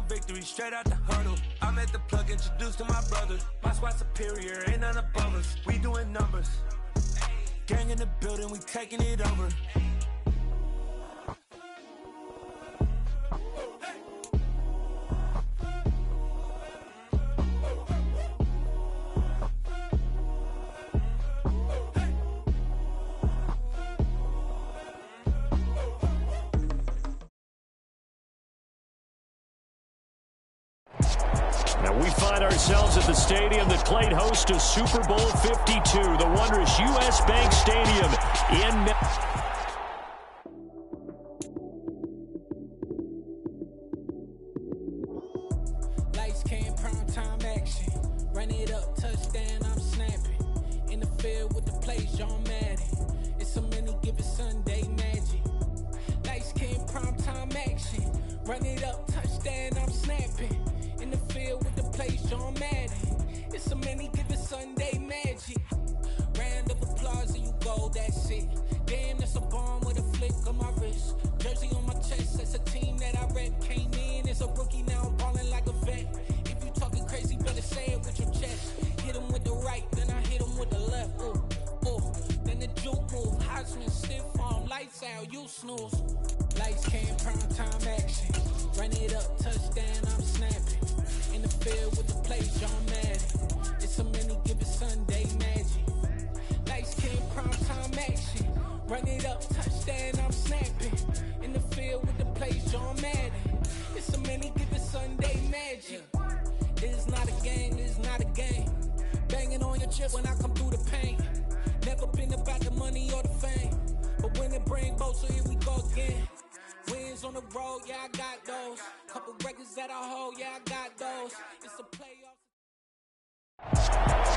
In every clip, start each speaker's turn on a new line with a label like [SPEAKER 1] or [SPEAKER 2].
[SPEAKER 1] on victory, straight out the huddle. I'm at the plug, introduced to my brothers. My squad superior, ain't none above us. We doing numbers. Gang in the building, we taking it over.
[SPEAKER 2] Now we find ourselves at the stadium that played host to Super Bowl 52, the wondrous U.S. Bank Stadium in
[SPEAKER 3] Lights came, prime time action. Run it up, touchdown, I'm snapping. In the field with the play, John Madden. It's a many given Sunday magic. Lights came, prime time action. Run it up, touchdown, I'm snapping. In the field with the play, John Madden. It's a many given Sunday magic. Round of applause and you go, that's it. Damn, that's a bomb with a flick on my wrist. Jersey on my chest, that's a team that I rep. Came in as a rookie, now I'm balling like a vet. If you talking crazy, better say it with your chest. Hit him with the right, then I hit him with the left. Ooh, ooh. Then the juke move, Heisman stiff arm, lights out, you snooze. Lights came, prime time action. Run it up, touchdown, I'm snapping. In the field with the play, John Madden. It's a many given Sunday magic. Lights came, prime time action. Run it up, touchdown, I'm snapping. In the field with the play, John Madden. It's a many given Sunday magic. This is not a game, this is not a game. Banging on your chip when I come through the paint. Never been about the money or the fame. But when it bring both, so here we go again. Wins on the road, yeah, I got those. Couple records that I hold, yeah, I got those. It's a playoff.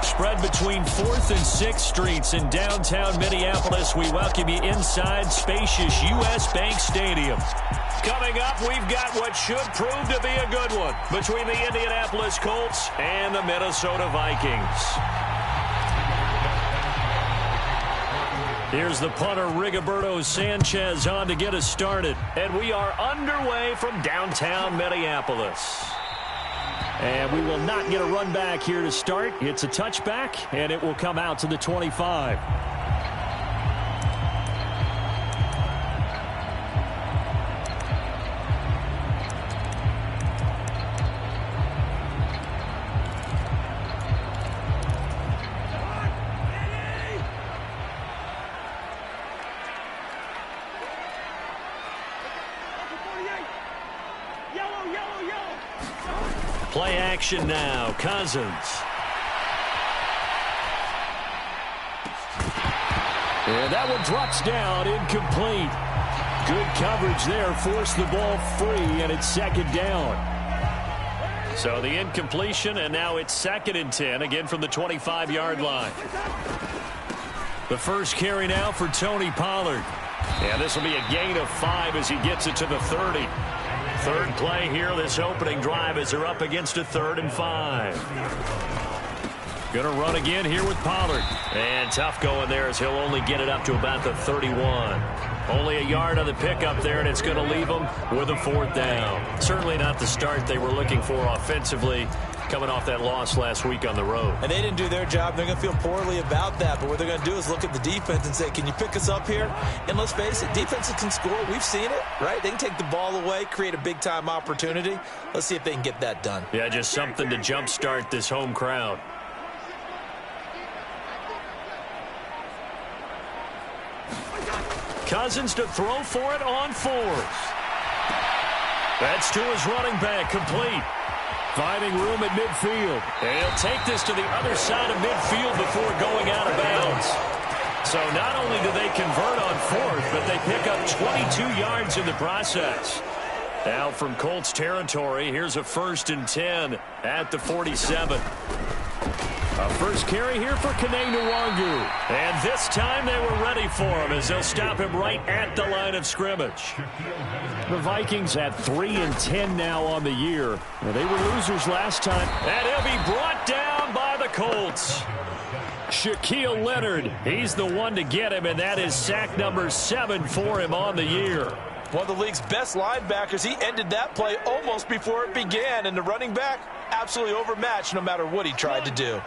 [SPEAKER 2] Spread between 4th and 6th Streets in downtown Minneapolis. We welcome you inside spacious U.S. Bank Stadium. Coming up, we've got what should prove to be a good one between the Indianapolis Colts and the Minnesota Vikings. Here's the punter, Rigoberto Sanchez, on to get us started. And we are underway from downtown Minneapolis. And we will not get a run back here to start. It's a touchback, and it will come out to the 25. Play action now. Cousins. And that one drops down, incomplete. Good coverage there, forced the ball free, and it's second down. So the incompletion, and now it's 2nd and 10, again from the 25-yard line. The first carry now for Tony Pollard. And this will be a gain of 5 as he gets it to the 30. Third play here, this opening drive, as they're up against a 3rd and 5. Going to run again here with Pollard. And tough going there as he'll only get it up to about the 31. Only a yard on the pickup there, and it's going to leave them with a 4th down. Certainly not the start they were looking for offensively, coming off that loss last week on the road.
[SPEAKER 4] And they didn't do their job. They're going to feel poorly about that. But what they're going to do is look at the defense and say, can you pick us up here? And let's face it, defenses can score. We've seen it, right? They can take the ball away, create a big-time opportunity. Let's see if they can get that done.
[SPEAKER 2] Yeah, just something to jumpstart this home crowd. Cousins to throw for it on 4th. That's to his running back, complete. Finding room at midfield. And he'll take this to the other side of midfield before going out of bounds. So not only do they convert on 4th, but they pick up 22 yards in the process. Now from Colts territory, here's a 1st and 10 at the 47. A first carry here for Kene Nwangu. And this time they were ready for him as they'll stop him right at the line of scrimmage. The Vikings at 3 and 10 now on the year. Well, they were losers last time. And he'll be brought down by the Colts. Shaquille Leonard, he's the one to get him, and that is sack number 7 for him on the year.
[SPEAKER 4] One of the league's best linebackers. He ended that play almost before it began, and the running back absolutely overmatched no matter what he tried to do.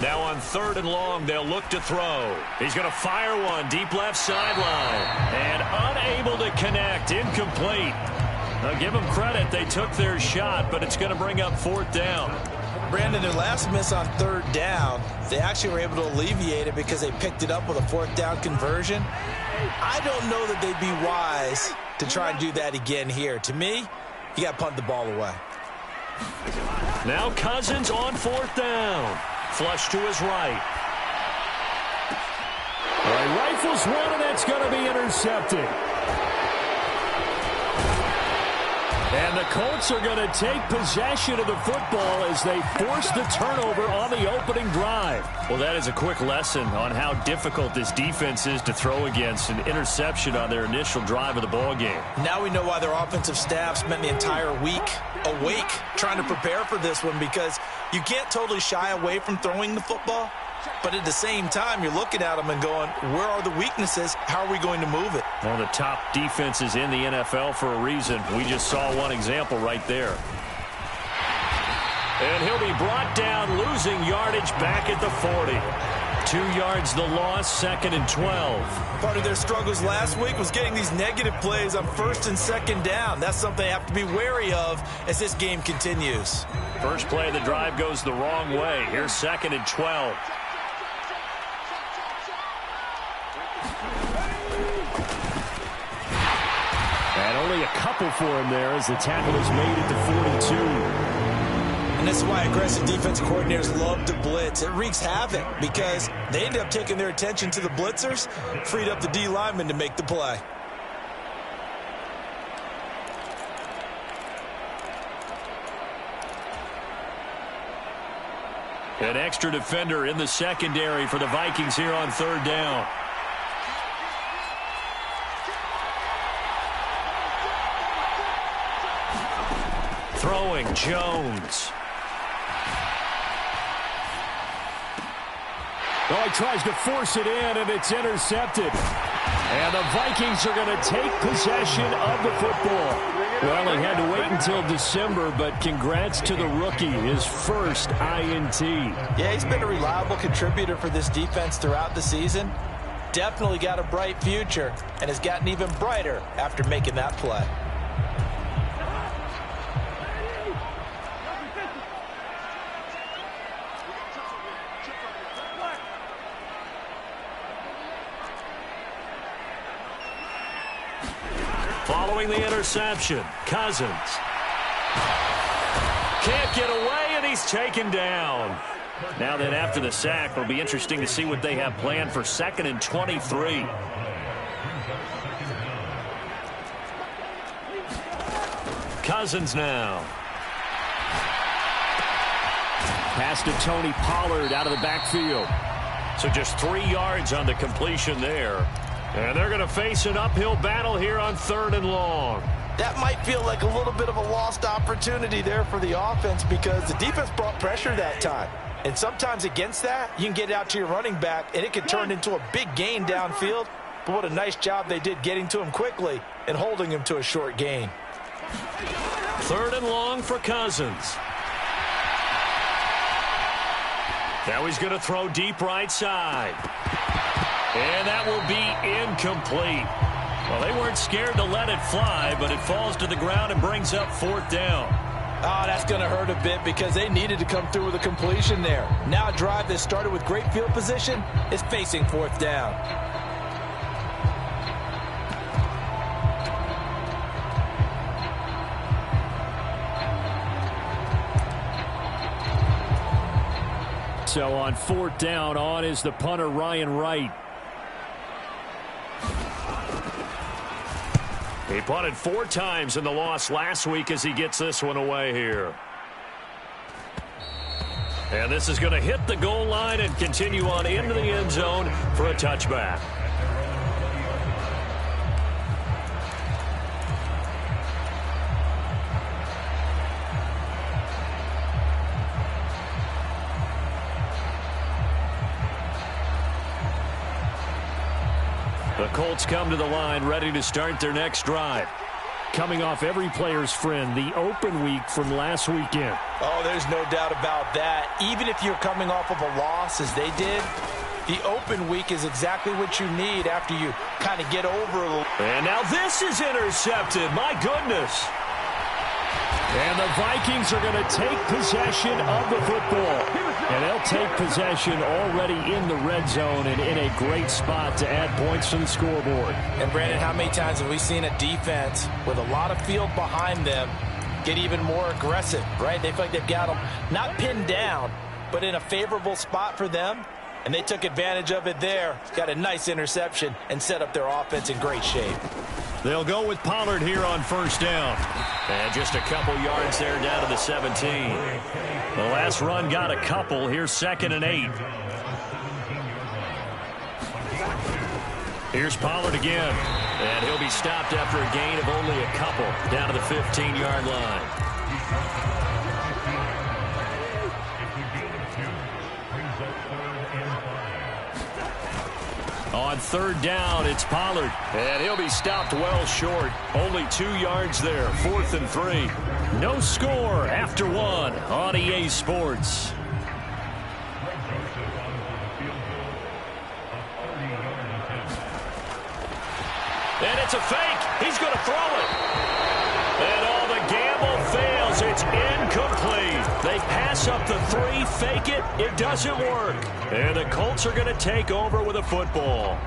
[SPEAKER 2] Now on 3rd and long, they'll look to throw. He's going to fire one deep left sideline. And unable to connect. Incomplete. Now give them credit. They took their shot, but it's going to bring up 4th down.
[SPEAKER 4] Brandon, their last miss on 3rd down, they actually were able to alleviate it because they picked it up with a 4th down conversion. I don't know that they'd be wise to try and do that again here. To me, you got to punt the ball away.
[SPEAKER 2] Now Cousins on 4th down. Flush to his right. Rifles one, and that's going to be intercepted. And the Colts are going to take possession of the football as they force the turnover on the opening drive. Well, that is a quick lesson on how difficult this defense is to throw against. An interception on their initial drive of the ball game.
[SPEAKER 4] Now we know why their offensive staff spent the entire week awake trying to prepare for this one, because you can't totally shy away from throwing the football. But at the same time, you're looking at them and going, where are the weaknesses? How are we going to move it?
[SPEAKER 2] One of the top defenses in the NFL for a reason. We just saw one example right there. And he'll be brought down, losing yardage back at the 40. 2 yards the loss, 2nd and 12.
[SPEAKER 4] Part of their struggles last week was getting these negative plays on 1st and 2nd down. That's something they have to be wary of as this game continues.
[SPEAKER 2] First play of the drive goes the wrong way. Here's 2nd and 12. And only a couple for him there as the tackle is made at the 42.
[SPEAKER 4] And this is why aggressive defense coordinators love to blitz. It wreaks havoc because they end up taking their attention to the blitzers, freed up the D lineman to make the play.
[SPEAKER 2] An extra defender in the secondary for the Vikings here on 3rd down. Throwing Jones. Oh, he tries to force it in, and it's intercepted. And the Vikings are going to take possession of the football. Well, he had to wait until December, but congrats to the rookie, his first INT.
[SPEAKER 4] Yeah, he's been a reliable contributor for this defense throughout the season. Definitely got a bright future, and has gotten even brighter after making that play.
[SPEAKER 2] Following the interception, Cousins. Can't get away, and he's taken down. Now then, after the sack, it'll be interesting to see what they have planned for 2nd and 23. Cousins now. Pass to Tony Pollard out of the backfield. So just 3 yards on the completion there. And they're going to face an uphill battle here on 3rd and long.
[SPEAKER 4] That might feel like a little bit of a lost opportunity there for the offense because the defense brought pressure that time. And sometimes against that, you can get out to your running back, and it could turn into a big gain downfield. But what a nice job they did getting to him quickly and holding him to a short gain.
[SPEAKER 2] 3rd and long for Cousins. Now he's going to throw deep right side. And that will be incomplete. Well, they weren't scared to let it fly, but it falls to the ground and brings up 4th down.
[SPEAKER 4] Oh, that's going to hurt a bit because they needed to come through with a completion there. Now a drive that started with great field position is facing 4th down.
[SPEAKER 2] So on 4th down, on is the punter, Ryan Wright. He punted 4 times in the loss last week as he gets this one away here. And this is going to hit the goal line and continue on into the end zone for a touchback. Colts come to the line, ready to start their next drive. Coming off every player's friend, the open week from last weekend.
[SPEAKER 4] Oh, there's no doubt about that. Even if you're coming off of a loss, as they did, the open week is exactly what you need after you kind of get over a little.
[SPEAKER 2] And now this is intercepted. My goodness. And the Vikings are going to take possession of the football. And they'll take possession already in the red zone and in a great spot to add points to the scoreboard.
[SPEAKER 4] And, Brandon, how many times have we seen a defense with a lot of field behind them get even more aggressive, right? They feel like they've got them not pinned down, but in a favorable spot for them. And they took advantage of it there. Got a nice interception and set up their offense in great shape.
[SPEAKER 2] They'll go with Pollard here on first down. And just a couple yards there down to the 17. The last run got a couple. Here's 2nd and 8. Here's Pollard again. And he'll be stopped after a gain of only a couple down to the 15-yard line. On third down, it's Pollard. And he'll be stopped well short. Only 2 yards there. 4th and 3. No score after 1 on EA Sports. And it's a fake. He's going to throw it. And all the gamble fails. It's incomplete. They pass up the 3, fake it. It doesn't work. And the Colts are going to take over with a football.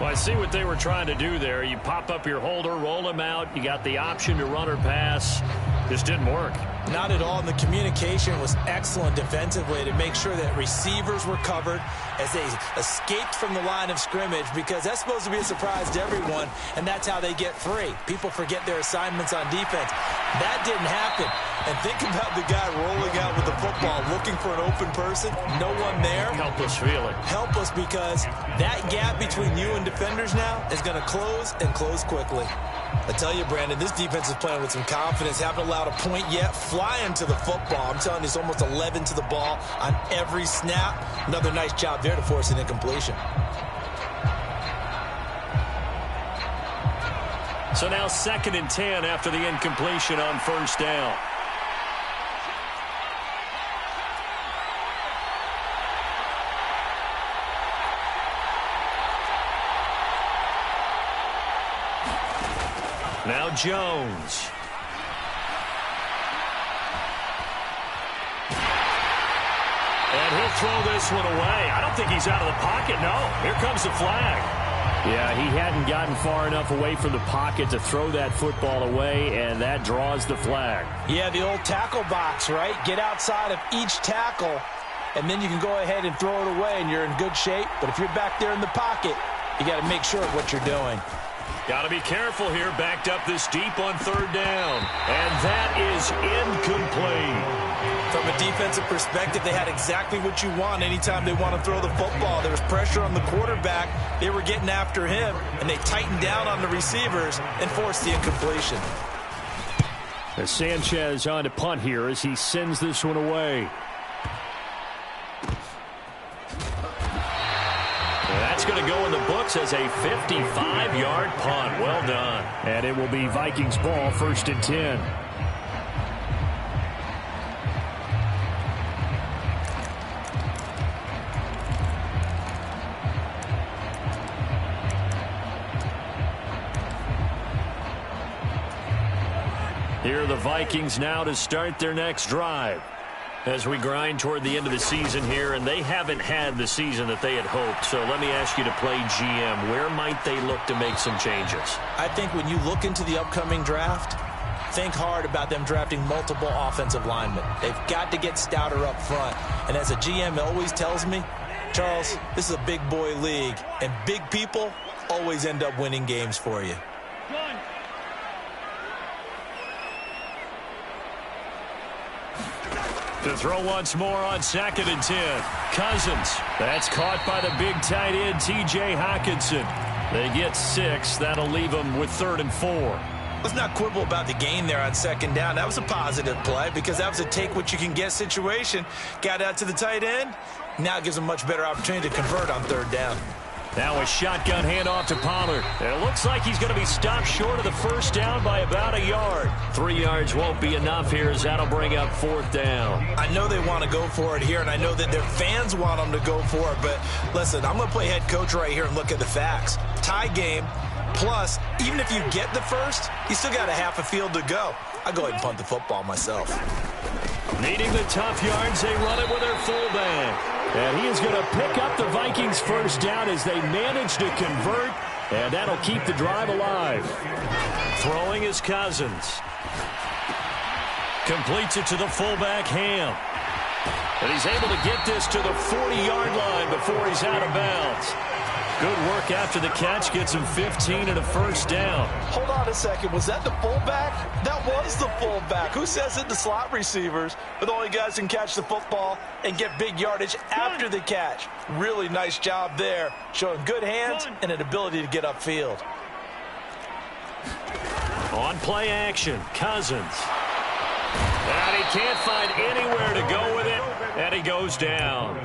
[SPEAKER 2] Well, I see what they were trying to do there. You pop up your holder, roll him out. You got the option to run or pass. This didn't work.
[SPEAKER 4] Not at all. And the communication was excellent defensively to make sure that receivers were covered as they escaped from the line of scrimmage, because that's supposed to be a surprise to everyone, and that's how they get free. People forget their assignments on defense. That didn't happen. And think about the guy rolling out with the football, looking for an open person, no one there.
[SPEAKER 2] Helpless feeling.
[SPEAKER 4] Helpless, because that gap between you and defenders now is going to close, and close quickly. I tell you, Brandon, this defense is playing with some confidence. Haven't allowed a point yet. Flying to the football. I'm telling you, it's almost 11 to the ball on every snap. Another nice job there to force an incompletion.
[SPEAKER 2] So now 2nd and 10 after the incompletion on first down. Now Jones. And he'll throw this one away. I don't think he's out of the pocket. No, here comes the flag. Yeah, he hadn't gotten far enough away from the pocket to throw that football away, and that draws the flag.
[SPEAKER 4] Yeah, the old tackle box, right? Get outside of each tackle, and then you can go ahead and throw it away, and you're in good shape. But if you're back there in the pocket, you got to make sure of what you're doing.
[SPEAKER 2] Got to be careful here, backed up this deep on third down. And that is incomplete.
[SPEAKER 4] From a defensive perspective, they had exactly what you want anytime they want to throw the football. There was pressure on the quarterback. They were getting after him, and they tightened down on the receivers and forced the incompletion.
[SPEAKER 2] As Sanchez on to punt here as he sends this one away. That's going to go in the books as a 55-yard punt. Well done. And it will be Vikings ball, 1st and 10. Here are the Vikings now to start their next drive. As we grind toward the end of the season here, and they haven't had the season that they had hoped. So let me ask you to play GM. Where might they look to make some changes?
[SPEAKER 4] I think when you look into the upcoming draft, think hard about them drafting multiple offensive linemen. They've got to get stouter up front. And as a GM always tells me, Charles, this is a big boy league, and big people always end up winning games for you.
[SPEAKER 2] To throw once more on 2nd and 10. Cousins. That's caught by the big tight end, T.J. Hockenson. They get 6. That'll leave them with 3rd and 4.
[SPEAKER 4] Let's not quibble about the gain there on 2nd down. That was a positive play because that was a take-what-you-can-get situation. Got out to the tight end. Now it gives them a much better opportunity to convert on 3rd down.
[SPEAKER 2] Now a shotgun handoff to Pollard. It looks like he's going to be stopped short of the first down by about a yard. 3 yards won't be enough here as that'll bring up 4th down.
[SPEAKER 4] I know they want to go for it here, and I know that their fans want them to go for it. But listen, I'm going to play head coach right here and look at the facts. Tie game, plus, even if you get the first, you still got a half a field to go. I'll go ahead and punt the football myself.
[SPEAKER 2] Needing the tough yards, they run it with their fullback. And he is going to pick up the Vikings' first down as they manage to convert, and that'll keep the drive alive. Throwing is Cousins. Completes it to the fullback, Ham. And he's able to get this to the 40-yard line before he's out of bounds. Good work after the catch, gets him 15 and a first down.
[SPEAKER 4] Hold on a second. Was that the fullback? That was the fullback. Who says it? The slot receivers are the only guys who can catch the football and get big yardage after the catch. Really nice job there, showing good hands and an ability to get upfield.
[SPEAKER 2] On play action, Cousins. And he can't find anywhere to go with it, and he goes down.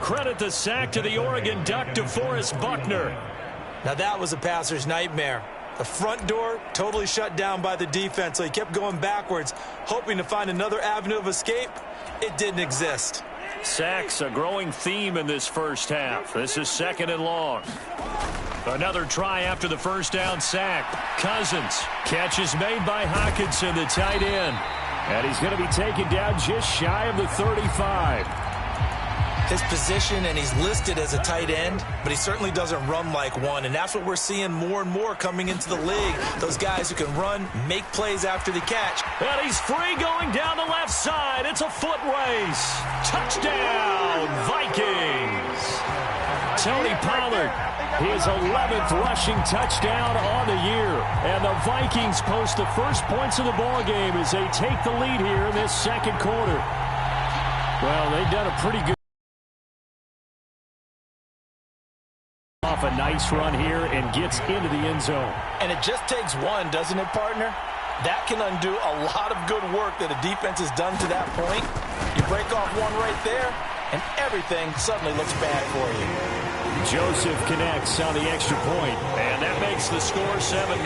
[SPEAKER 2] Credit the sack to the Oregon Duck, DeForest Buckner.
[SPEAKER 4] Now that was a passer's nightmare. The front door totally shut down by the defense, so he kept going backwards, hoping to find another avenue of escape. It didn't exist.
[SPEAKER 2] Sacks, a growing theme in this first half. This is 2nd and long. Another try after the first down sack. Cousins. Catch is made by Hockenson, the tight end. And he's going to be taken down just shy of the 35.
[SPEAKER 4] His position, and he's listed as a tight end, but he certainly doesn't run like one, and that's what we're seeing more and more coming into the league. Those guys who can run, make plays after the catch.
[SPEAKER 2] And he's free going down the left side. It's a foot race. Touchdown, Vikings. Tony Pollard, his 11th rushing touchdown on the year. And the Vikings post the first points of the ballgame as they take the lead here in this second quarter. Well, they've done a pretty good off a nice run here and gets into the end zone.
[SPEAKER 4] And it just takes one, doesn't it, partner? That can undo a lot of good work that a defense has done to that point. You break off one right there, and everything suddenly looks bad for you.
[SPEAKER 2] Joseph connects on the extra point, and that makes the score 7-0.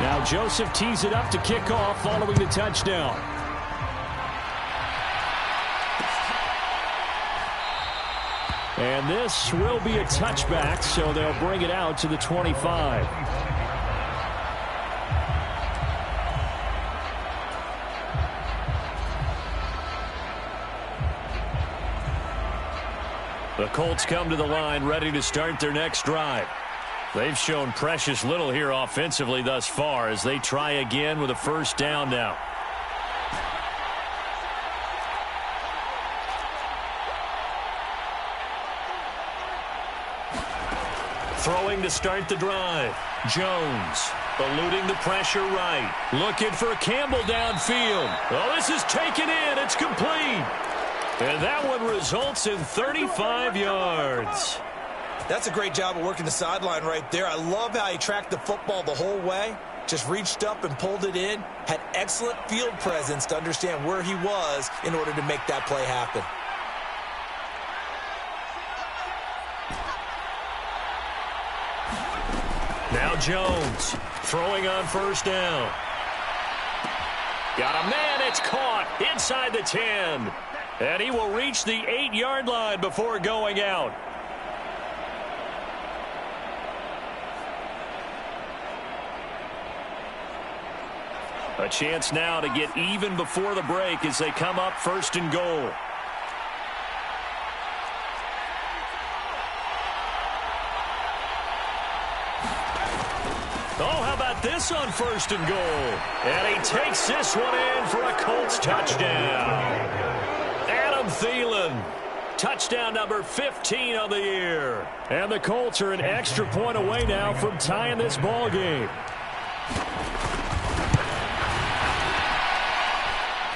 [SPEAKER 2] Now Joseph tees it up to kick off following the touchdown. And this will be a touchback, so they'll bring it out to the 25. The Colts come to the line ready to start their next drive. They've shown precious little here offensively thus far as they try again with a first down now. Throwing to start the drive. Jones eluding the pressure right. Looking for Campbell downfield. Oh, this is taken in. It's complete. And that one results in 35 yards.
[SPEAKER 4] That's a great job of working the sideline right there. I love how he tracked the football the whole way. Just reached up and pulled it in. Had excellent field presence to understand where he was in order to make that play happen.
[SPEAKER 2] Now Jones throwing on first down. Got a man. It's caught inside the 10. And he will reach the 8-yard line before going out. A chance now to get even before the break as they come up first and goal. Oh, how about this on first and goal? And he takes this one in for a Colts touchdown. Adam Thielen, touchdown number 15 on the year. And the Colts are an extra point away now from tying this ball game.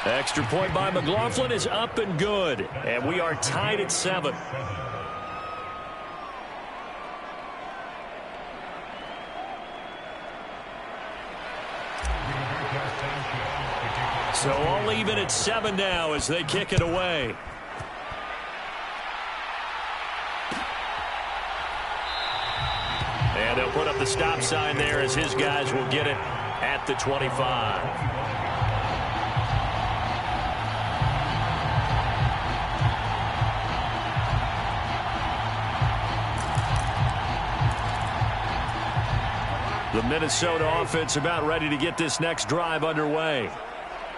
[SPEAKER 2] Extra point by McLaughlin is up and good. And we are tied at 7. So all even at 7 now as they kick it away. And they'll put up the stop sign there as his guys will get it at the 25. The Minnesota offense about ready to get this next drive underway.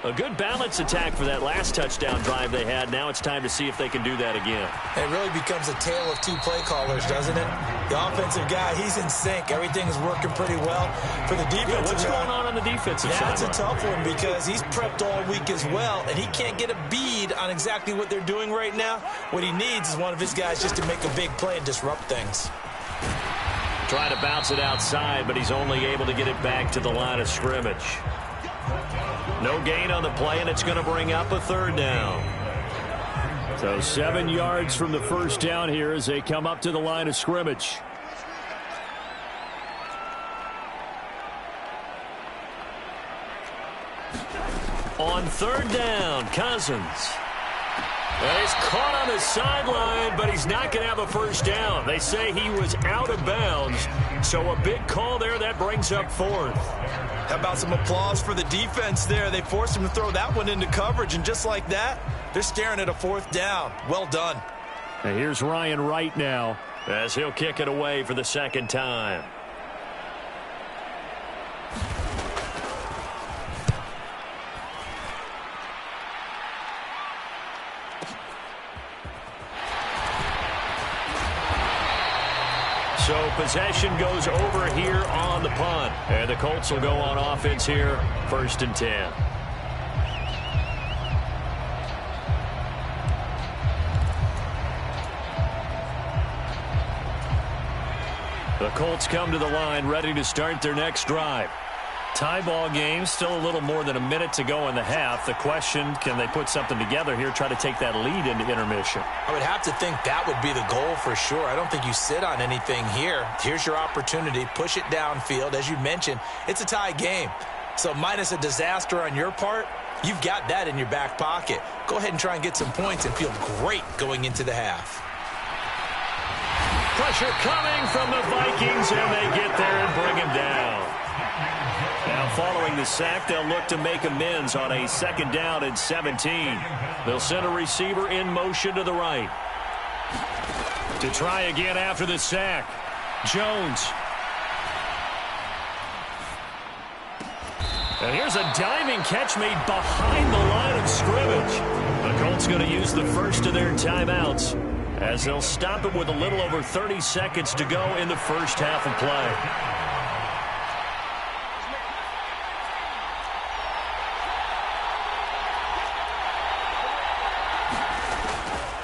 [SPEAKER 2] A good balance attack for that last touchdown drive they had. Now it's time to see if they can do that again.
[SPEAKER 4] It really becomes a tale of two play callers, doesn't it? The offensive guy, he's in sync. Everything is working pretty well. For the defensive
[SPEAKER 2] what's
[SPEAKER 4] guy,
[SPEAKER 2] going on the defensive side?
[SPEAKER 4] That's a tough one because he's prepped all week as well, and he can't get a bead on exactly what they're doing right now. What he needs is one of his guys just to make a big play and disrupt things.
[SPEAKER 2] Trying to bounce it outside, but he's only able to get it back to the line of scrimmage. No gain on the play, and it's going to bring up a 3rd down. So 7 yards from the first down here as they come up to the line of scrimmage. On 3rd down, Cousins. Well, he's caught on the sideline, but he's not going to have a first down. They say he was out of bounds, so a big call there. That brings up 4th.
[SPEAKER 4] How about some applause for the defense there? They forced him to throw that one into coverage, and just like that, they're staring at a 4th down. Well done.
[SPEAKER 2] And here's Ryan Wright now as he'll kick it away for the 2nd time. So possession goes over here on the punt. And the Colts will go on offense here, 1st and 10. The Colts come to the line ready to start their next drive. Tie ball game, still a little more than a minute to go in the half. The question, can they put something together here, try to take that lead into intermission?
[SPEAKER 4] I would have to think that would be the goal for sure. I don't think you sit on anything here. Here's your opportunity. Push it downfield. As you mentioned, it's a tie game. So minus a disaster on your part, you've got that in your back pocket. Go ahead and try and get some points and feel great going into the half.
[SPEAKER 2] Pressure coming from the Vikings, and they get there and bring him down. Now following the sack, they'll look to make amends on a 2nd down and 17. They'll send a receiver in motion to the right. To try again after the sack. Jones. And here's a diving catch made behind the line of scrimmage. The Colts going to use the first of their timeouts as they'll stop it with a little over 30 seconds to go in the first half of play.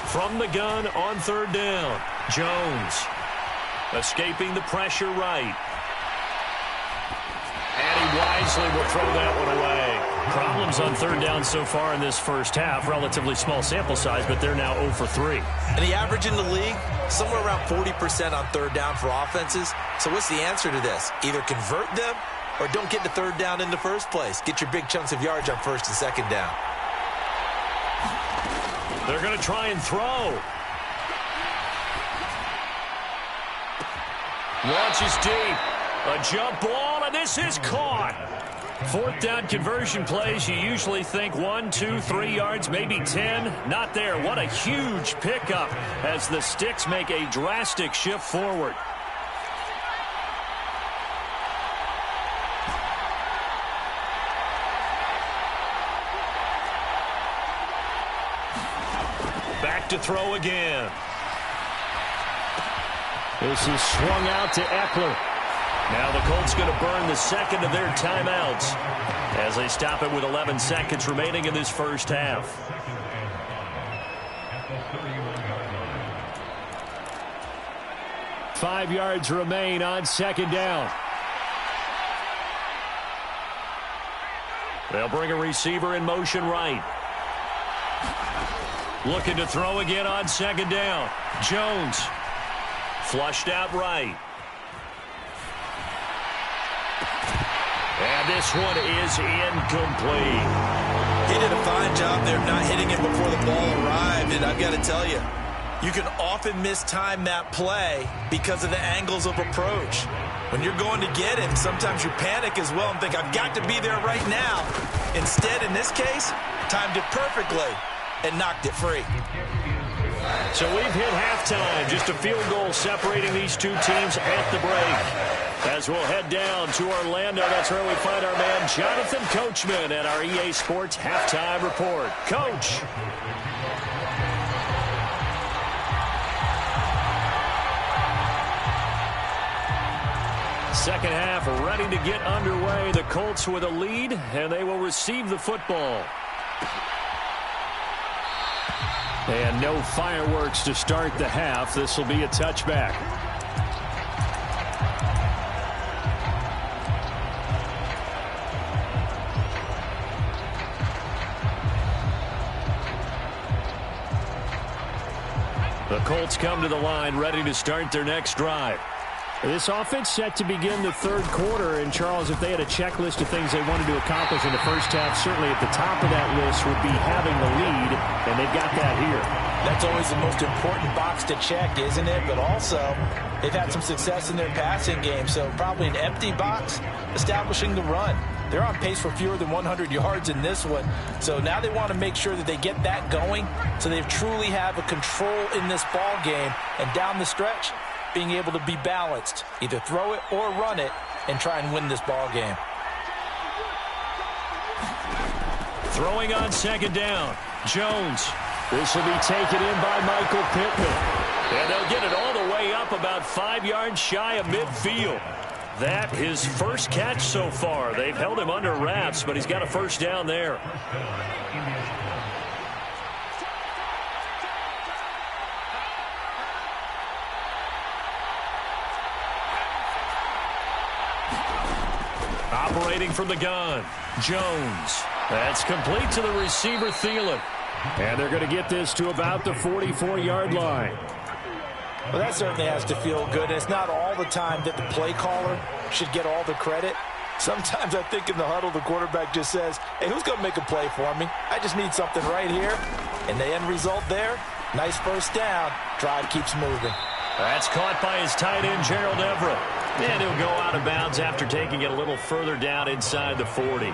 [SPEAKER 2] From the gun on 3rd down, Jones escaping the pressure right. And he wisely will throw that one away. Problems on 3rd down so far in this first half. Relatively small sample size, but they're now 0 for 3.
[SPEAKER 4] And the average in the league, somewhere around 40% on 3rd down for offenses. So what's the answer to this? Either convert them or don't get to 3rd down in the first place. Get your big chunks of yards on 1st and 2nd down.
[SPEAKER 2] They're going to try and throw. Launches deep. A jump ball, and this is caught. 4th down conversion plays, you usually think 1, 2, 3 yards, maybe 10. Not there. What a huge pickup as the sticks make a drastic shift forward. Back to throw again. This is swung out to Eckler. Now the Colts going to burn the 2nd of their timeouts as they stop it with 11 seconds remaining in this first half. Five yards remain on 2nd down. They'll bring a receiver in motion right. Looking to throw again on 2nd down. Jones. Flushed out right. And this one is incomplete.
[SPEAKER 4] He did a fine job there not hitting it before the ball arrived, and I've got to tell you, you can often mistime that play because of the angles of approach. When you're going to get him, sometimes you panic as well and think, I've got to be there right now. Instead, in this case, timed it perfectly and knocked it free.
[SPEAKER 2] So we've hit halftime. Just a field goal separating these two teams at the break. As we'll head down to Orlando, that's where we find our man Jonathan Coachman at our EA Sports Halftime Report. Coach. Second half ready to get underway. The Colts with a lead, and they will receive the football. And no fireworks to start the half. This will be a touchback. The Colts come to the line ready to start their next drive. This offense set to begin the third quarter, and Charles, if they had a checklist of things they wanted to accomplish in the first half, certainly at the top of that list would be having the lead, and they've got that here.
[SPEAKER 4] That's always the most important box to check, isn't it? But also, they've had some success in their passing game, so probably an empty box establishing the run. They're on pace for fewer than 100 yards in this one, so now they want to make sure that they get that going so they truly have a control in this ball game, and down the stretch, being able to be balanced, either throw it or run it, and try and win this ball game.
[SPEAKER 2] Throwing on second down, Jones. This will be taken in by Michael Pittman. And they'll get it all the way up about 5 yards shy of midfield. That his first catch so far. They've held him under wraps, but he's got a first down there. Operating from the gun, Jones. That's complete to the receiver, Thielen. And they're going to get this to about the 44-yard line.
[SPEAKER 4] Well, that certainly has to feel good. It's not all the time that the play caller should get all the credit. Sometimes I think in the huddle, the quarterback just says, hey, who's going to make a play for me? I just need something right here. And the end result there, nice first down. Drive keeps moving.
[SPEAKER 2] That's caught by his tight end, Gerald Everett. And he'll go out of bounds after taking it a little further down inside the 40.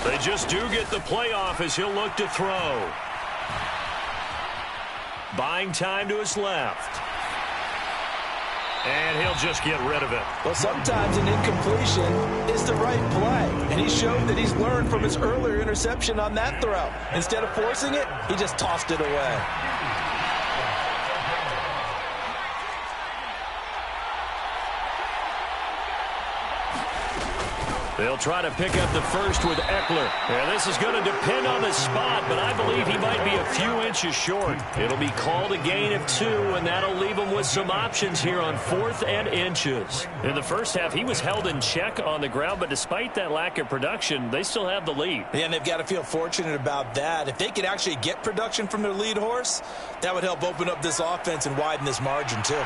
[SPEAKER 2] They just do get the playoff as he'll look to throw. Buying time to his left. And he'll just get rid of it.
[SPEAKER 4] Well, sometimes an incompletion is the right play. And he showed that he's learned from his earlier interception on that throw. Instead of forcing it, he just tossed it away.
[SPEAKER 2] They'll try to pick up the first with Eckler. And this is going to depend on the spot, but I believe he might be a few inches short. It'll be called a gain of 2, and that'll leave him with some options here on 4th and inches. In the first half, he was held in check on the ground, but despite that lack of production, they still have the lead.
[SPEAKER 4] Yeah, and they've got to feel fortunate about that. If they could actually get production from their lead horse, that would help open up this offense and widen this margin, too.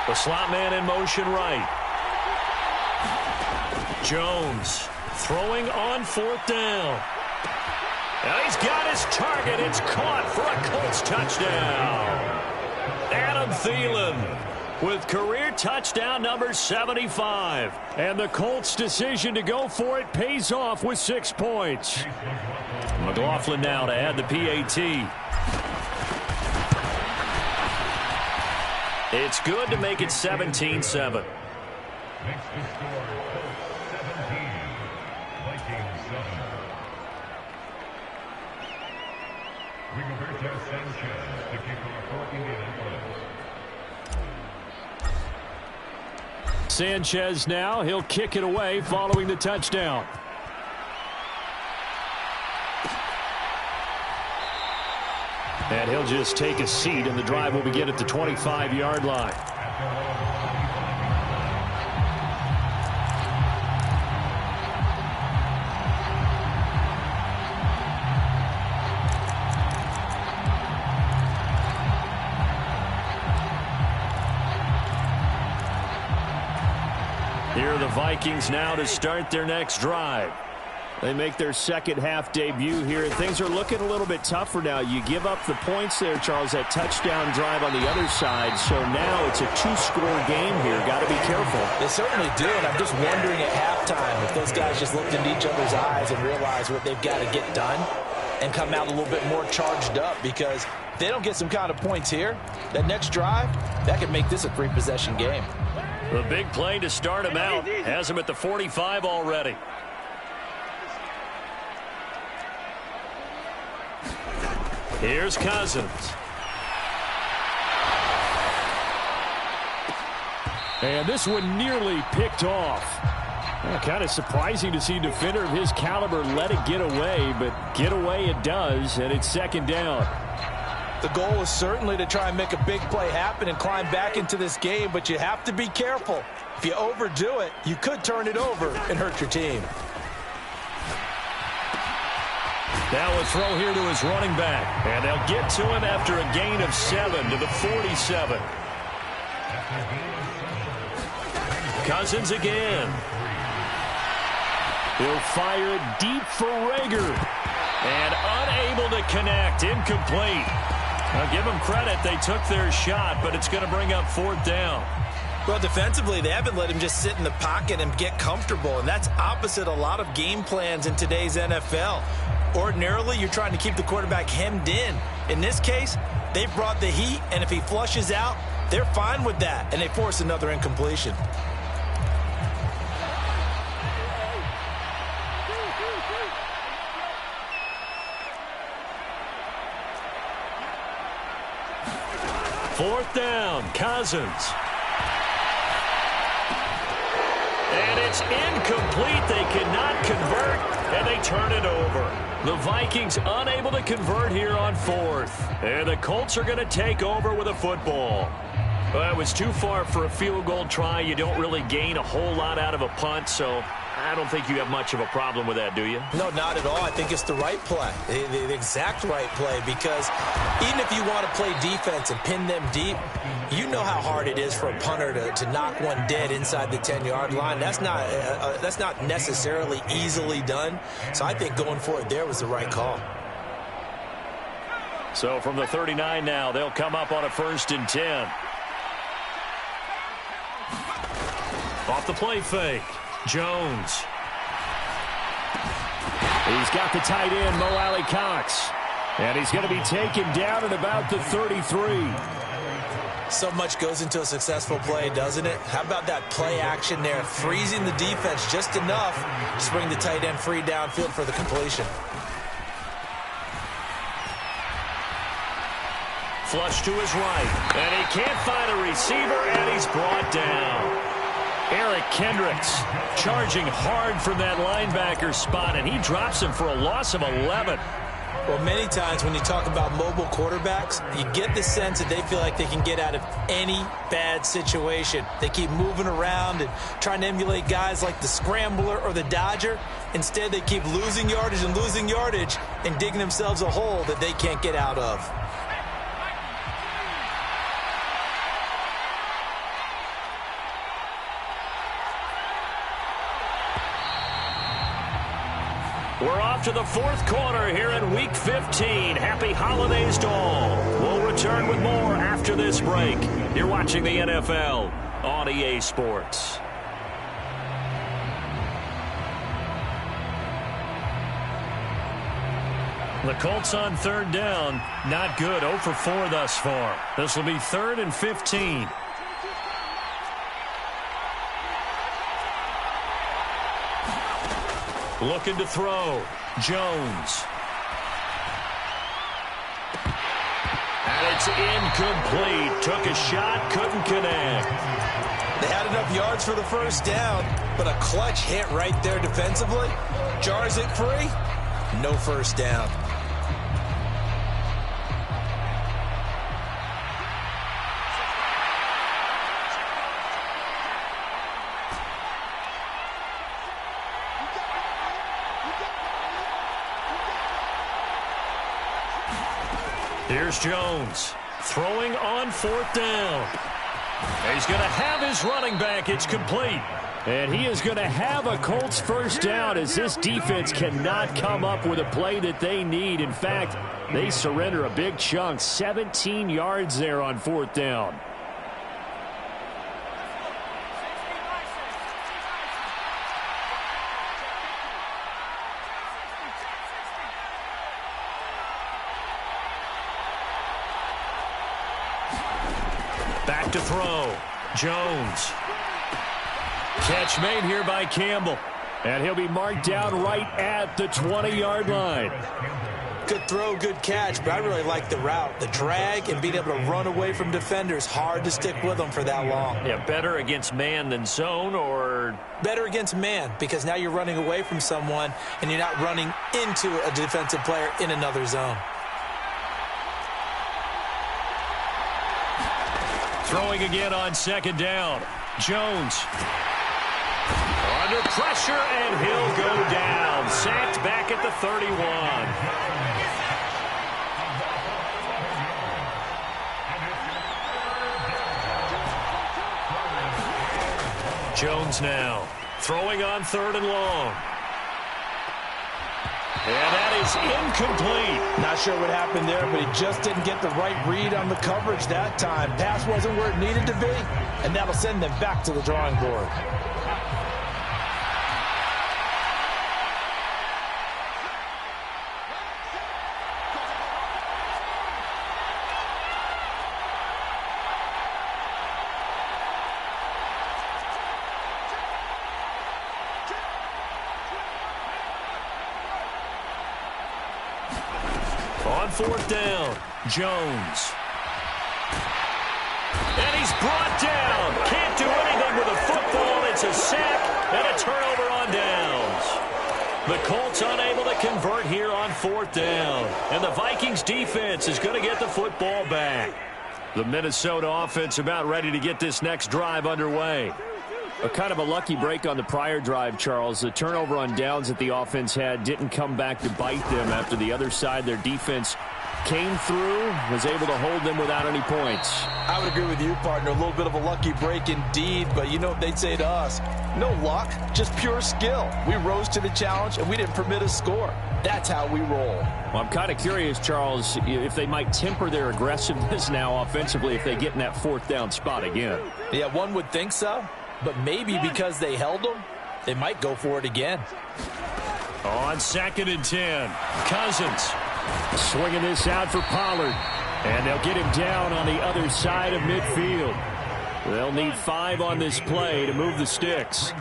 [SPEAKER 2] The slot man in motion right. Jones throwing on 4th down. And he's got his target. It's caught for a Colts touchdown. Adam Thielen with career touchdown number 75. And the Colts' decision to go for it pays off with 6 points. McLaughlin now to add the PAT. It's good to make it 17-7.
[SPEAKER 5] Makes the score 17. Vikings 7. Rigoberto Sanchez to kick off for Indianapolis.
[SPEAKER 2] Sanchez now, he'll kick it away following the And he'll just take a seat, and the drive will begin at the 25-yard line. Here are the Vikings now to start their next drive. They make their second half debut here, and things are looking a little bit tougher now. You give up the points there, Charles, that touchdown drive on the other side. So now it's a two-score game here. Got to be careful.
[SPEAKER 4] They certainly do, and I'm just wondering at halftime if those guys just looked into each other's eyes and realized what they've got to get done and come out a little bit more charged up, because if they don't get some kind of points here, that next drive, that could make this a three-possession game.
[SPEAKER 2] The big play to start him out has him at the 45 already. Here's Cousins. And this one nearly picked off. Kind of surprising to see a defender of his caliber let it get away, but get away it does, and it's second down.
[SPEAKER 4] The goal is certainly to try and make a big play happen and climb back into this game, but you have to be careful. If you overdo it, you could turn it over and hurt your team.
[SPEAKER 2] Now a throw here to his running back, and they'll get to him after a gain of 7 to the 47. Cousins again. He'll fire it deep for Rager, and unable to connect, incomplete. Now give them credit, they took their shot, but it's going to bring up fourth down.
[SPEAKER 4] Well, defensively, they haven't let him just sit in the pocket and get comfortable, and that's opposite a lot of game plans in today's NFL. Ordinarily, you're trying to keep the quarterback hemmed in. In this case, they've brought the heat, and if he flushes out, they're fine with that, and they force another incompletion.
[SPEAKER 2] Fourth down, Cousins. And it's incomplete. They cannot convert, and they turn it over. The Vikings unable to convert here on fourth. And the Colts are going to take over with a football. Well, it was too far for a field goal try. You don't really gain a whole lot out of a punt, so I don't think you have much of a problem with that, do you?
[SPEAKER 4] No, not at all. I think it's the right play, the exact right play, because even if you want to play defense and pin them deep, you know how hard it is for a punter to knock one dead inside the 10-yard line. That's not necessarily easily done. So I think going for it there was the right call.
[SPEAKER 2] So from the 39 now, they'll come up on a 1st and 10. Off the play fake, Jones. He's got the tight end, Mo Alley-Cox. And he's going to be taken down at about the 33.
[SPEAKER 4] So much goes into a successful play, doesn't it? How about that play action there, freezing the defense just enough to bring the tight end free downfield for the completion.
[SPEAKER 2] Flush to his right, and he can't find a receiver, and he's brought down. Eric Kendricks charging hard from that linebacker spot, and he drops him for a loss of 11.
[SPEAKER 4] Well, many times when you talk about mobile quarterbacks, you get the sense that they feel like they can get out of any bad situation. They keep moving around and trying to emulate guys like the Scrambler or the Dodger. Instead, they keep losing yardage and digging themselves a hole that they can't get out of.
[SPEAKER 2] We're off to the fourth quarter here in Week 15. Happy holidays to all. We'll return with more after this break. You're watching the NFL on EA Sports. The Colts on third down. Not good. 0 for 4 thus far. This will be 3rd and 15. Looking to throw. Jones. And it's incomplete. Took a shot, couldn't connect.
[SPEAKER 4] They had enough yards for the first down, but a clutch hit right there defensively. Jars it free. No first down.
[SPEAKER 2] Here's Jones throwing on 4th down. He's going to have his running back. It's complete. And he is going to have a Colts first down as this defense cannot come up with a play that they need. In fact, they surrender a big chunk, 17 yards there on 4th down. Back to throw. Jones. Catch made here by Campbell. And he'll be marked down right at the 20-yard line.
[SPEAKER 4] Good throw, good catch, but I really like the route. The drag and being able to run away from defenders, hard to stick with them for that long.
[SPEAKER 2] Yeah, better against man than zone, or?
[SPEAKER 4] Better against man, because now you're running away from someone and you're not running into a defensive player in another zone.
[SPEAKER 2] Throwing again on 2nd down. Jones. Under pressure, and he'll go down. Sacked back at the 31. Jones now throwing on 3rd and long. And that is incomplete.
[SPEAKER 4] Not sure what happened there, but he just didn't get the right read on the coverage that time. Pass wasn't where it needed to be, and that'll send them back to the drawing board.
[SPEAKER 2] On 4th down, Jones. And he's brought down. Can't do anything with a football. It's a sack and a turnover on downs. The Colts unable to convert here on 4th down. And the Vikings defense is going to get the football back. The Minnesota offense about ready to get this next drive underway. A kind of a lucky break on the prior drive, Charles. The turnover on downs that the offense had didn't come back to bite them after the other side. Their defense came through, was able to hold them without any points.
[SPEAKER 4] I would agree with you, partner. A little bit of a lucky break indeed, but you know what they'd say to us? No luck, just pure skill. We rose to the challenge, and we didn't permit a score. That's how we roll.
[SPEAKER 2] Well, I'm kind of curious, Charles, if they might temper their aggressiveness now offensively if they get in that 4th down spot again.
[SPEAKER 4] Yeah, one would think so. But maybe because they held them, they might go for it again.
[SPEAKER 2] On 2nd and 10, Cousins swinging this out for Pollard. And they'll get him down on the other side of midfield. They'll need 5 on this play to move the sticks.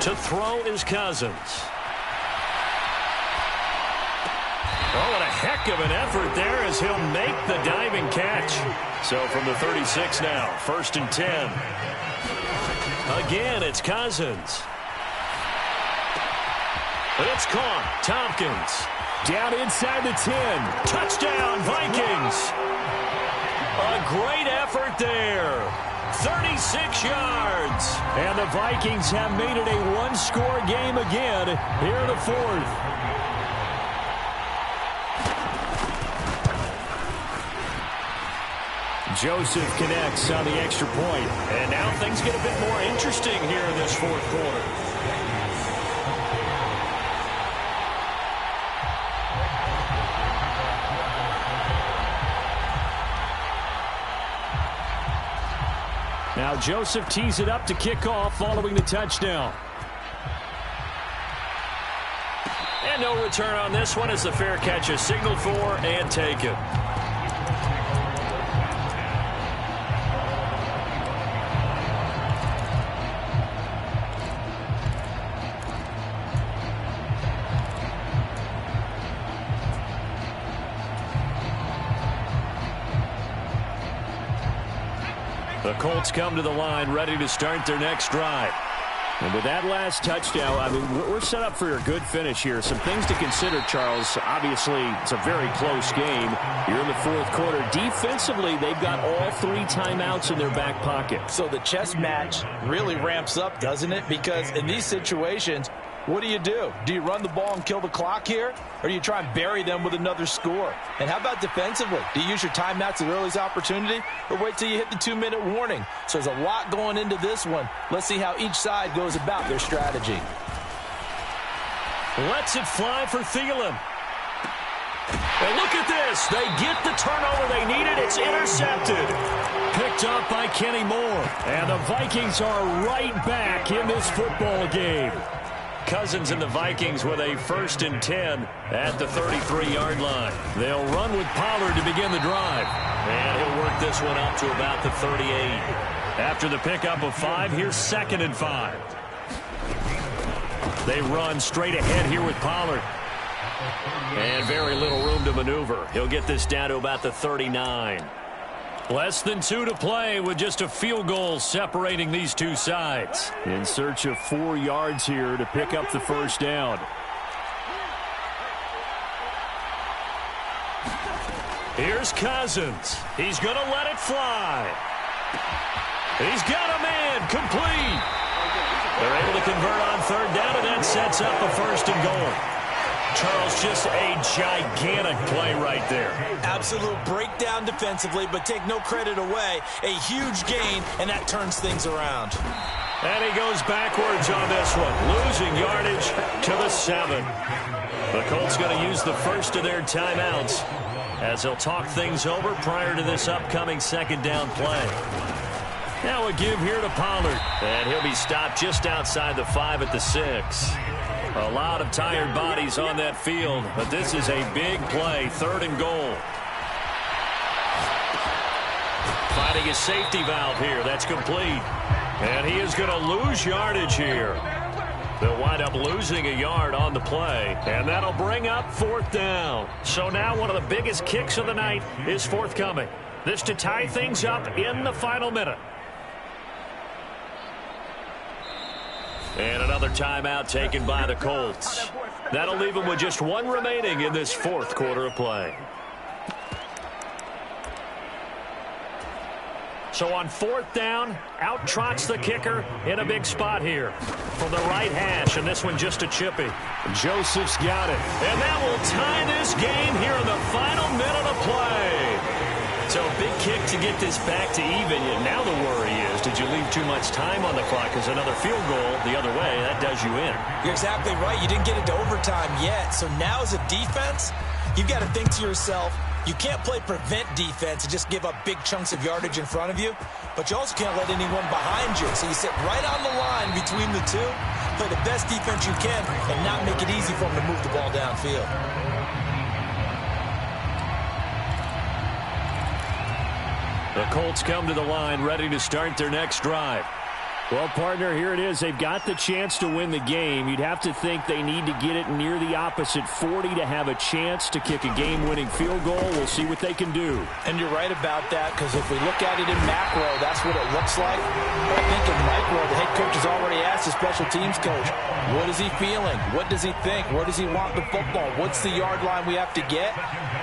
[SPEAKER 2] To throw is Cousins. Oh, what a heck of an effort there as he'll make the diving catch. So from the 36 now, 1st and 10. Again, it's Cousins. It's caught. Tompkins down inside the 10. Touchdown, Vikings. A great effort there. 36 yards. And the Vikings have made it a one-score game again here in the 4th. Joseph connects on the extra point. And now things get a bit more interesting here in this 4th quarter. Now Joseph tees it up to kick off following the touchdown. And no return on this one as the fair catch is signaled for and taken. The Colts come to the line ready to start their next drive. And with that last touchdown, I mean, we're set up for a good finish here. Some things to consider, Charles. Obviously, it's a very close game. You're in the 4th quarter. Defensively, they've got all 3 timeouts in their back pocket.
[SPEAKER 4] So the chess match really ramps up, doesn't it? Because in these situations, What do? Do you run the ball and kill the clock here? Or do you try and bury them with another score? And how about defensively? Do you use your timeouts at earliest opportunity? Or wait till you hit the 2-minute warning? So there's a lot going into this one. Let's see how each side goes about their strategy.
[SPEAKER 2] Lets it fly for Thielen. And look at this. They get the turnover they needed. It's intercepted. Picked up by Kenny Moore. And the Vikings are right back in this football game. Cousins and the Vikings with a 1st and 10 at the 33-yard line. They'll run with Pollard to begin the drive. And he'll work this one up to about the 38. After the pickup of 5, here's 2nd and 5. They run straight ahead here with Pollard. And very little room to maneuver. He'll get this down to about the 39. Less than 2 to play with just a field goal separating these two sides. In search of 4 yards here to pick up the first down. Here's Cousins. He's going to let it fly. He's got a man complete. They're able to convert on 3rd down, and that sets up a 1st and goal. Charles, just a gigantic play right there.
[SPEAKER 4] Absolute breakdown defensively, but take no credit away. A huge gain, and that turns things around.
[SPEAKER 2] And he goes backwards on this one, losing yardage to the 7. The Colts going to use the first of their timeouts as they'll talk things over prior to this upcoming 2nd down play. Now a give here to Pollard, and he'll be stopped just outside the 5 at the 6. A lot of tired bodies on that field, but this is a big play, 3rd and goal. Finding a safety valve here, that's complete. And he is going to lose yardage here. They'll wind up losing a yard on the play, and that'll bring up 4th down. So now one of the biggest kicks of the night is forthcoming. This to tie things up in the final minute. And another timeout taken by the Colts. That'll leave them with just 1 remaining in this 4th quarter of play. So on 4th down, out trots the kicker in a big spot here from the right hash, and this one just a chippy. Joseph's got it. And that will tie this game here in the final minute of play. So a big kick to get this back to even. And now the worry is, did you leave too much time on the clock? Because another field goal the other way, that does you in.
[SPEAKER 4] You're exactly right. You didn't get it to overtime yet. So now as a defense, you've got to think to yourself, you can't play prevent defense and just give up big chunks of yardage in front of you. But you also can't let anyone behind you. So you sit right on the line between the two, play the best defense you can, and not make it easy for them to move the ball downfield.
[SPEAKER 2] The Colts come to the line ready to start their next drive. Well, partner, here it is. They've got the chance to win the game. You'd have to think they need to get it near the opposite 40 to have a chance to kick a game-winning field goal. We'll see what they can do.
[SPEAKER 4] And you're right about that, because if we look at it in macro, that's what it looks like. But I think in micro, the head coach has already asked the special teams coach, what is he feeling? What does he think? Where does he want the football? What's the yard line we have to get?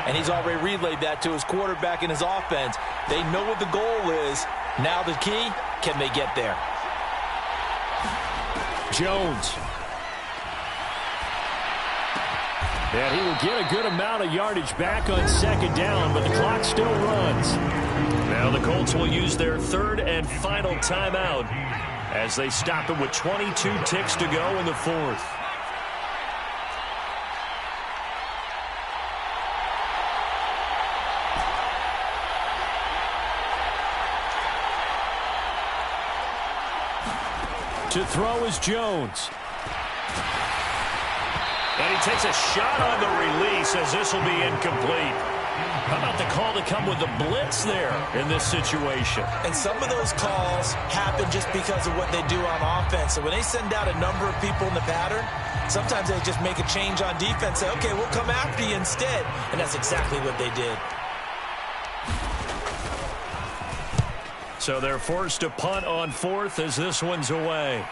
[SPEAKER 4] And he's already relayed that to his quarterback and his offense. They know what the goal is. Now the key, can they get there?
[SPEAKER 2] Jones. And he will get a good amount of yardage back on 2nd down, but the clock still runs. Now the Colts will use their 3rd and final timeout as they stop it with 22 ticks to go in the 4th. To throw is Jones. And he takes a shot on the release as this will be incomplete. How about the call to come with the blitz there in this situation?
[SPEAKER 4] And some of those calls happen just because of what they do on offense. So when they send out a number of people in the pattern, sometimes they just make a change on defense. Say, okay, we'll come after you instead. And that's exactly what they did.
[SPEAKER 2] So they're forced to punt on 4th as this one's away.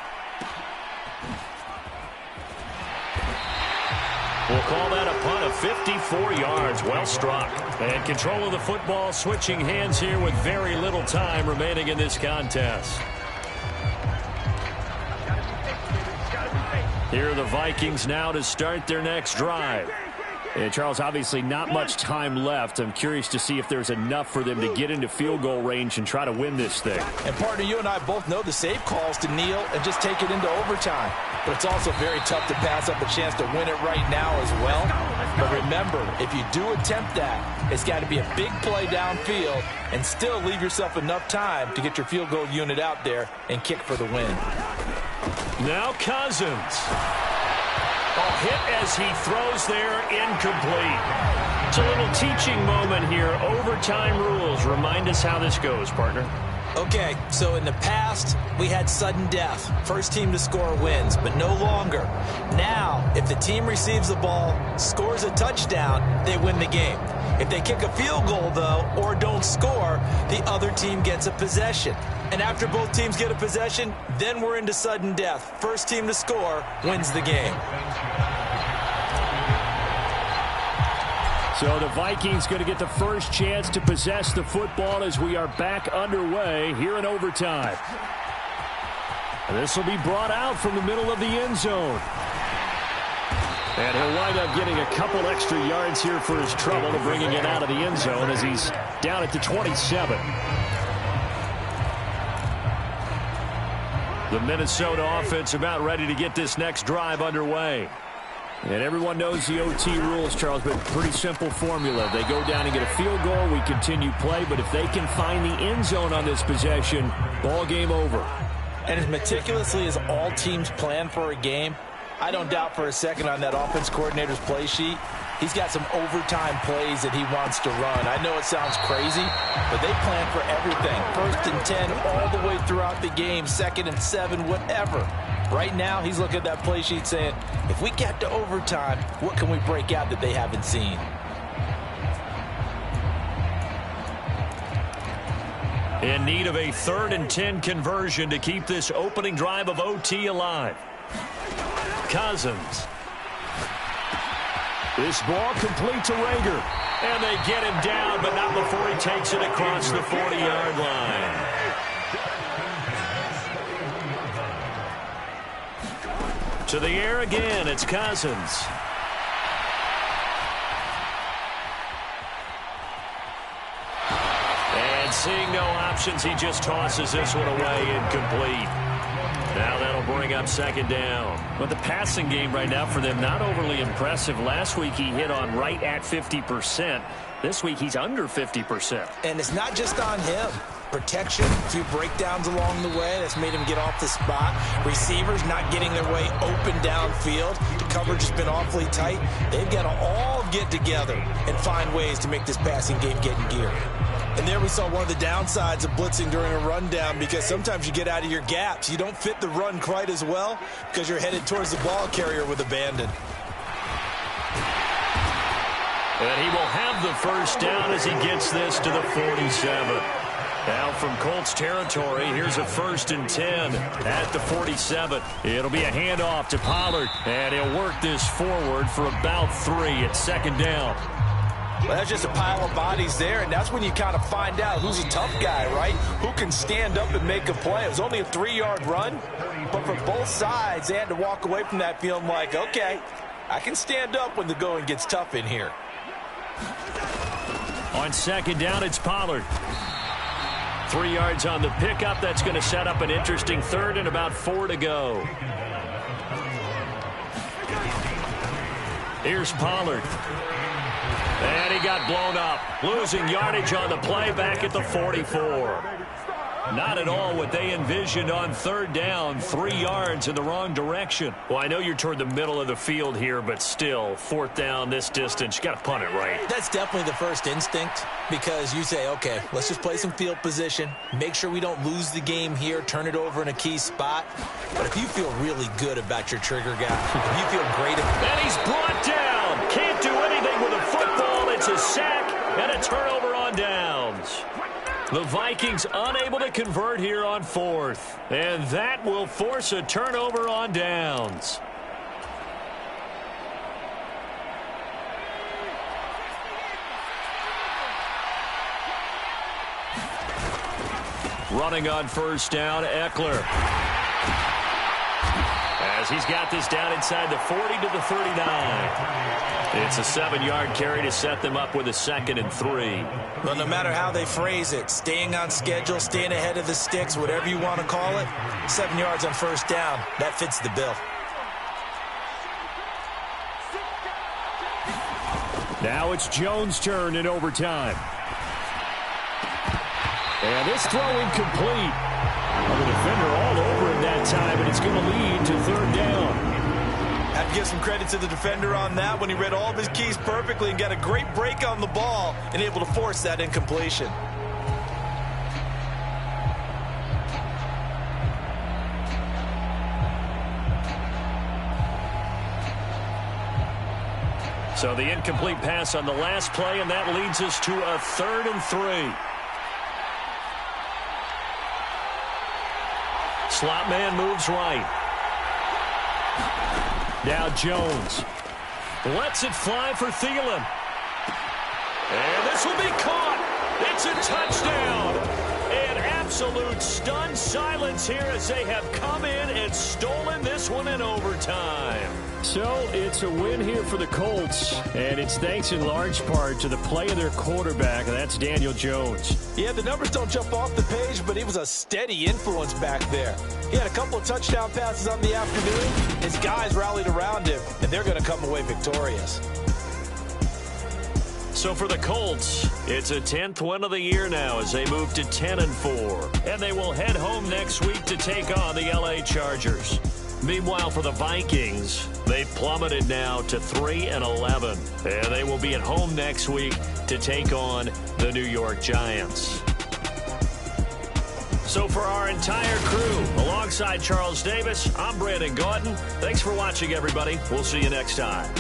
[SPEAKER 2] We'll call that a punt of 54 yards. Well struck. And control of the football switching hands here with very little time remaining in this contest. Here are the Vikings now to start their next drive. And Charles, obviously not much time left. I'm curious to see if there's enough for them to get into field goal range and try to win this thing.
[SPEAKER 4] And partner, you and I both know the safe calls to kneel and just take it into overtime. But it's also very tough to pass up a chance to win it right now as well. But remember, if you do attempt that, it's got to be a big play downfield and still leave yourself enough time to get your field goal unit out there and kick for the win.
[SPEAKER 2] Now Cousins. Hit as he throws there, incomplete. It's a little teaching moment here. Overtime rules. Remind us how this goes, partner.
[SPEAKER 4] Okay, so in the past, we had sudden death. First team to score wins, but no longer. Now, if the team receives the ball, scores a touchdown, they win the game. If they kick a field goal, though, or don't score, the other team gets a possession. And after both teams get a possession, then we're into sudden death. First team to score wins the game.
[SPEAKER 2] So the Vikings going to get the first chance to possess the football as we are back underway here in overtime. This will be brought out from the middle of the end zone. And he'll wind up getting a couple extra yards here for his trouble to bringing it out of the end zone as he's down at the 27. The Minnesota offense about ready to get this next drive underway. And everyone knows the OT rules, Charles, but pretty simple formula. They go down and get a field goal, we continue play, but if they can find the end zone on this possession, ball game over.
[SPEAKER 4] And as meticulously as all teams plan for a game, I don't doubt for a second on that offense coordinator's play sheet, he's got some overtime plays that he wants to run. I know it sounds crazy, but they plan for everything. 1st and 10 all the way throughout the game, 2nd and 7, whatever. Right now, he's looking at that play sheet saying, if we get to overtime, what can we break out that they haven't seen?
[SPEAKER 2] In need of a 3rd and 10 conversion to keep this opening drive of OT alive. Cousins. This ball complete to Rager. And they get him down, but not before he takes it across the 40-yard line. To the air again, it's Cousins. And seeing no options, he just tosses this one away, incomplete. Now that'll bring up 2nd down. But the passing game right now for them, not overly impressive. Last week he hit on right at 50%. This week he's under 50%.
[SPEAKER 4] And it's not just on him. Protection, a few breakdowns along the way. That's made him get off the spot. Receivers not getting their way open downfield. The coverage has been awfully tight. They've got to all get together and find ways to make this passing game get in gear. And there we saw one of the downsides of blitzing during a rundown, because sometimes you get out of your gaps. You don't fit the run quite as well because you're headed towards the ball carrier with abandon.
[SPEAKER 2] And he will have the first down as he gets this to the 47. Now from Colts territory, here's a 1st and 10 at the 47. It'll be a handoff to Pollard, and he'll work this forward for about 3 at 2nd down.
[SPEAKER 4] Well, that's just a pile of bodies there, and that's when you kind of find out who's a tough guy, right? Who can stand up and make a play. It was only a 3-yard run, but for both sides, they had to walk away from that feeling like, okay, I can stand up when the going gets tough in here.
[SPEAKER 2] On 2nd down, it's Pollard. 3 yards on the pickup. That's going to set up an interesting 3rd and about 4 to go. Here's Pollard. And he got blown up. Losing yardage on the play back at the 44. Not at all what they envisioned on 3rd down. 3 yards in the wrong direction. Well, I know you're toward the middle of the field here, but still, 4th down this distance, you got to punt it right.
[SPEAKER 4] That's definitely the first instinct, because you say, okay, let's just play some field position, make sure we don't lose the game here, turn it over in a key spot. But if you feel really good about your trigger guy, if you feel great about
[SPEAKER 2] and he's brought down. Can't do anything with a football. It's a sack and a turnover on downs. The Vikings unable to convert here on 4th. And that will force a turnover on downs. Running on 1st down, Eckler. as he's got this down inside the 40 to the 39. It's a 7-yard carry to set them up with a 2nd and 3.
[SPEAKER 4] Well, no matter how they phrase it, staying on schedule, staying ahead of the sticks, whatever you want to call it, 7 yards on first down, that fits the bill.
[SPEAKER 2] Now it's Jones' turn in overtime. And this throw incomplete. The defender all over him that time, and it's going to lead to 3rd down.
[SPEAKER 4] Have to give some credit to the defender on that when he read all of his keys perfectly and got a great break on the ball and able to force that incompletion.
[SPEAKER 2] So the incomplete pass on the last play, and that leads us to a 3rd and 3. Slot man moves right. Now Jones lets it fly for Thielen. And this will be caught. It's a touchdown. An absolute stunned silence here as they have come in and stolen this one in overtime. So it's a win here for the Colts, and it's thanks in large part to the play of their quarterback, and that's Daniel Jones.
[SPEAKER 4] Yeah, the numbers don't jump off the page, but he was a steady influence back there. He had a couple of touchdown passes on the afternoon. His guys rallied around him, and they're going to come away victorious.
[SPEAKER 2] So for the Colts, it's a 10th win of the year now as they move to 10-4. And they will head home next week to take on the LA Chargers. Meanwhile, for the Vikings, they've plummeted now to 3-11. And they will be at home next week to take on the New York Giants. So for our entire crew, alongside Charles Davis, I'm Brandon Gaudin. Thanks for watching, everybody. We'll see you next time.